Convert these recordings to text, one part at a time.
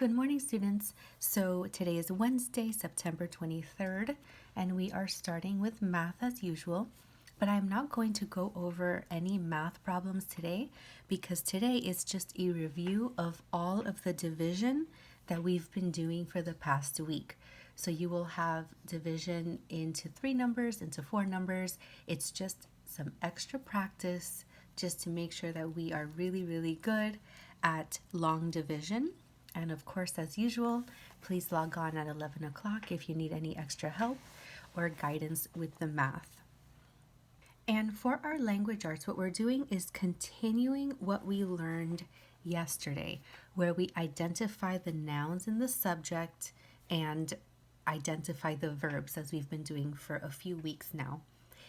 Good morning, students. So today is Wednesday, September 23rd, and we are starting with math as usual. But I'm not going to go over any math problems today because today is just a review of all of the division that we've been doing for the past week. So you will have division into 3 numbers, into 4 numbers. It's just some extra practice just to make sure that we are really good at long division. And of course, as usual, please log on at 11 o'clock if you need any extra help or guidance with the math. And for our language arts, what we're doing is continuing what we learned yesterday, where we identify the nouns in the subject and identify the verbs, as we've been doing for a few weeks now.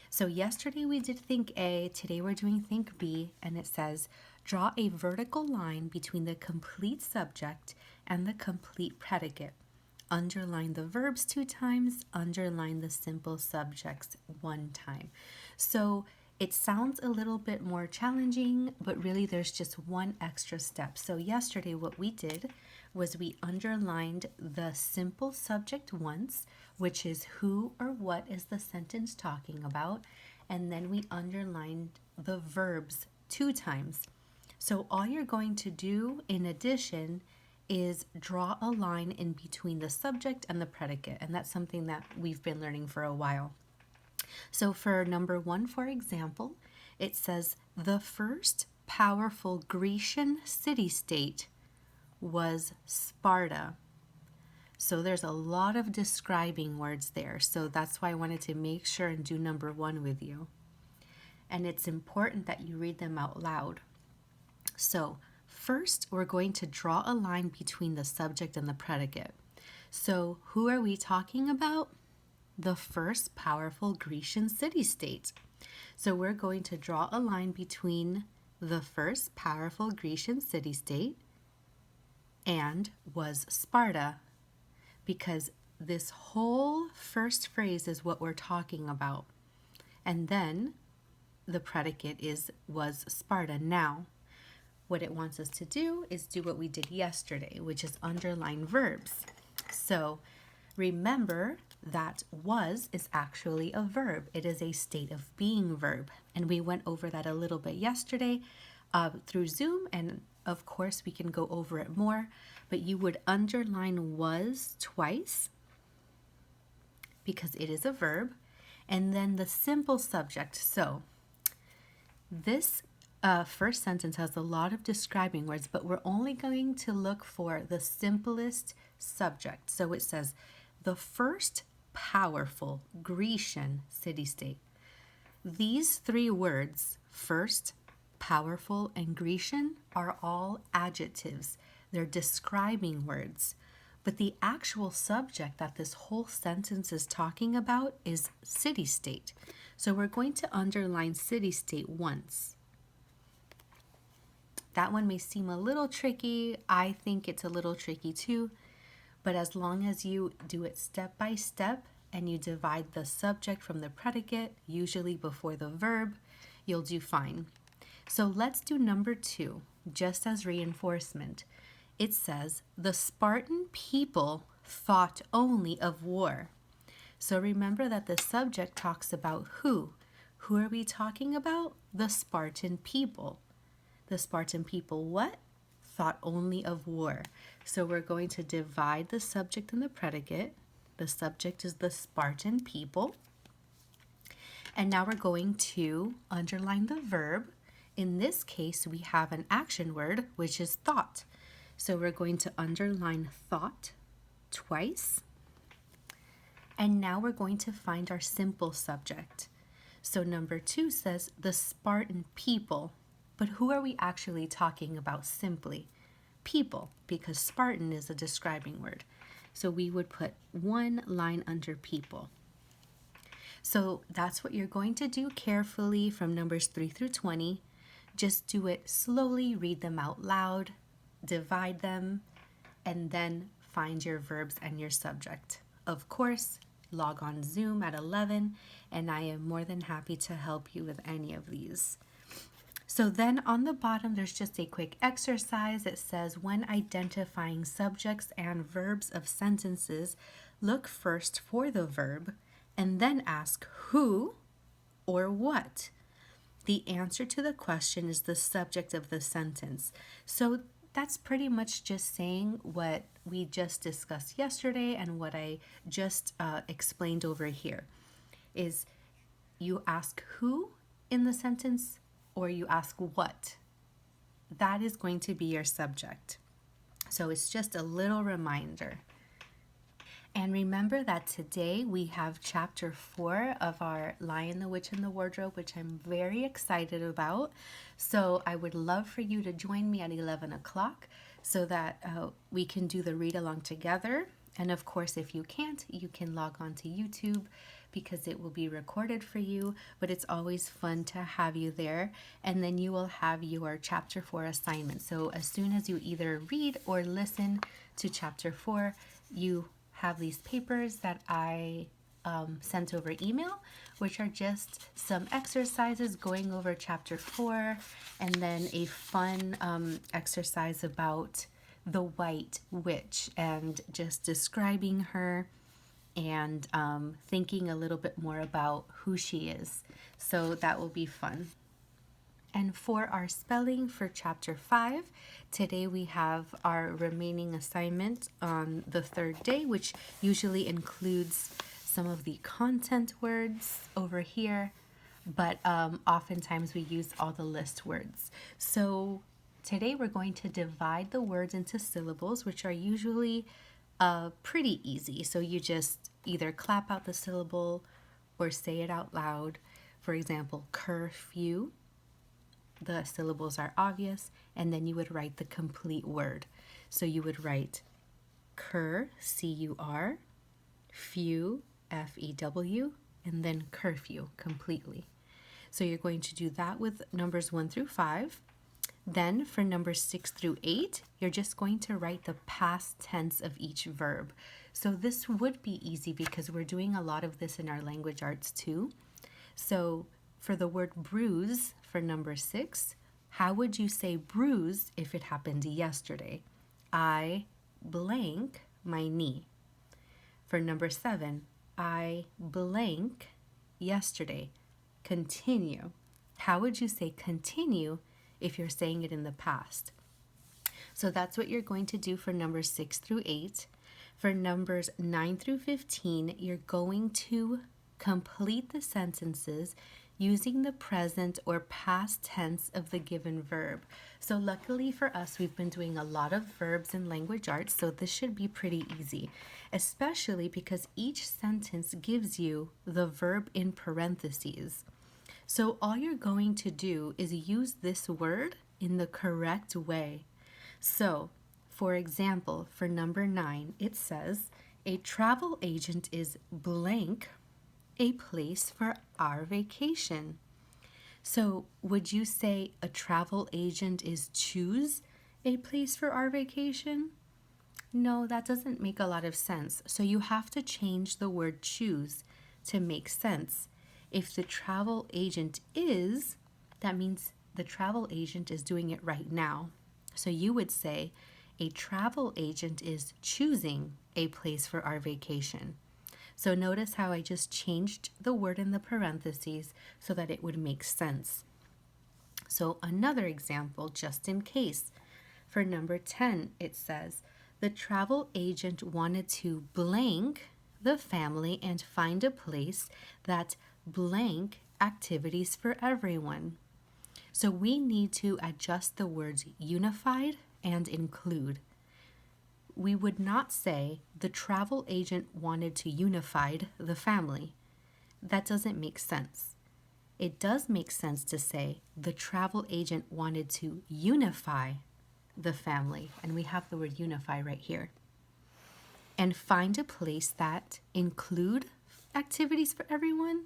So yesterday we did think A, today we're doing think B, and it says, draw a vertical line between the complete subject and the complete predicate. Underline the verbs 2 times, underline the simple subjects 1 time. So it sounds a little bit more challenging, but really there's just one extra step. So yesterday what we did was we underlined the simple subject once, which is who or what is the sentence talking about, and then we underlined the verbs 2 times. So all you're going to do in addition is draw a line in between the subject and the predicate, and that's something that we've been learning for a while. So for number 1, for example, it says the first powerful Grecian city-state was Sparta. So there's a lot of describing words there, so that's why I wanted to make sure and do number 1 with you. And it's important that you read them out loud. So first, we're going to draw a line between the subject and the predicate. So who are we talking about? The first powerful Grecian city-state. So we're going to draw a line between the first powerful Grecian city-state and was Sparta, because this whole first phrase is what we're talking about. And then the predicate was Sparta. Now, what it wants us to do is do what we did yesterday, which is underline verbs. So remember that was is actually a verb. It is a state of being verb. And we went over that a little bit yesterday through Zoom. And of course, we can go over it more. But you would underline was twice because it is a verb. And then the simple subject. So this first sentence has a lot of describing words, but we're only going to look for the simplest subject. So it says, the first powerful Grecian city-state. These 3 words, first, powerful, and Grecian, are all adjectives. They're describing words. But the actual subject that this whole sentence is talking about is city-state. So we're going to underline city-state once. That one may seem a little tricky. I think it's a little tricky too. But as long as you do it step by step and you divide the subject from the predicate, usually before the verb, you'll do fine. So let's do number 2, just as reinforcement. It says, the Spartan people thought only of war. So remember that the subject talks about who. Who are we talking about? The Spartan people. The Spartan people what? Thought only of war. So we're going to divide the subject and the predicate. The subject is the Spartan people. And now we're going to underline the verb. In this case, we have an action word, which is thought. So we're going to underline thought twice. And now we're going to find our simple subject. So number 2 says the Spartan people. But who are we actually talking about simply? People, because Spartan is a describing word. So we would put 1 line under people. So that's what you're going to do carefully from numbers 3 through 20. Just do it slowly, read them out loud, divide them, and then find your verbs and your subject. Of course, log on Zoom at 11, and I am more than happy to help you with any of these. So then on the bottom, there's just a quick exercise. It says, when identifying subjects and verbs of sentences, look first for the verb and then ask who or what. The answer to the question is the subject of the sentence. So that's pretty much just saying what we just discussed yesterday and what I just explained over here is you ask who in the sentence or you ask what. That is going to be your subject. So it's just a little reminder. And remember that today we have chapter 4 of our Lion, the Witch, and the Wardrobe, which I'm very excited about. So I would love for you to join me at 11 o'clock so that we can do the read along together. And of course, if you can't, you can log on to YouTube because it will be recorded for you. But it's always fun to have you there. And then you will have your chapter 4 assignment. So as soon as you either read or listen to chapter 4, you have these papers that I sent over email, which are just some exercises going over chapter 4 and then a fun exercise about the white witch and just describing her and thinking a little bit more about who she is. So that will be fun. And for our spelling for chapter 5, today we have our remaining assignment on the third day, which usually includes some of the content words over here, but oftentimes we use all the list words. So today we're going to divide the words into syllables, which are usually pretty easy. So you just either clap out the syllable or say it out loud. For example, curfew. The syllables are obvious, and then you would write the complete word. So you would write cur, C-U-R, few, F-E-W, and then curfew completely. So you're going to do that with numbers 1 through 5. Then for numbers 6 through 8, you're just going to write the past tense of each verb. So this would be easy because we're doing a lot of this in our language arts too. So for the word bruise, for number 6, how would you say bruise if it happened yesterday? I blank my knee. For number 7, I blank yesterday. Continue. How would you say continue if you're saying it in the past? So that's what you're going to do for numbers 6 through 8. For numbers 9 through 15, you're going to complete the sentences using the present or past tense of the given verb. So luckily for us, we've been doing a lot of verbs in language arts, so this should be pretty easy, especially because each sentence gives you the verb in parentheses. So all you're going to do is use this word in the correct way. So, for example, for number 9, it says, a travel agent is blank a place for our vacation. So would you say a travel agent is choose a place for our vacation? No, that doesn't make a lot of sense. So you have to change the word choose to make sense. If the travel agent is, that means the travel agent is doing it right now. So you would say a travel agent is choosing a place for our vacation. So notice how I just changed the word in the parentheses so that it would make sense. So another example, just in case. For number 10, it says, the travel agent wanted to blank the family and find a place that blank activities for everyone. So we need to adjust the words unified and include. We would not say the travel agent wanted to unify the family. That doesn't make sense. It does make sense to say the travel agent wanted to unify the family, and we have the word unify right here. And find a place that include activities for everyone.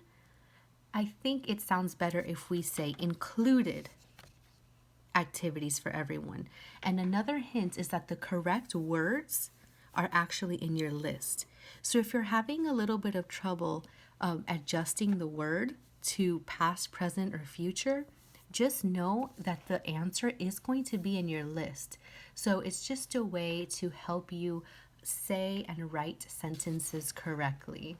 I think it sounds better if we say included activities for everyone. And another hint is that the correct words are actually in your list. So if you're having a little bit of trouble adjusting the word to past, present, or future, just know that the answer is going to be in your list. So it's just a way to help you say and write sentences correctly.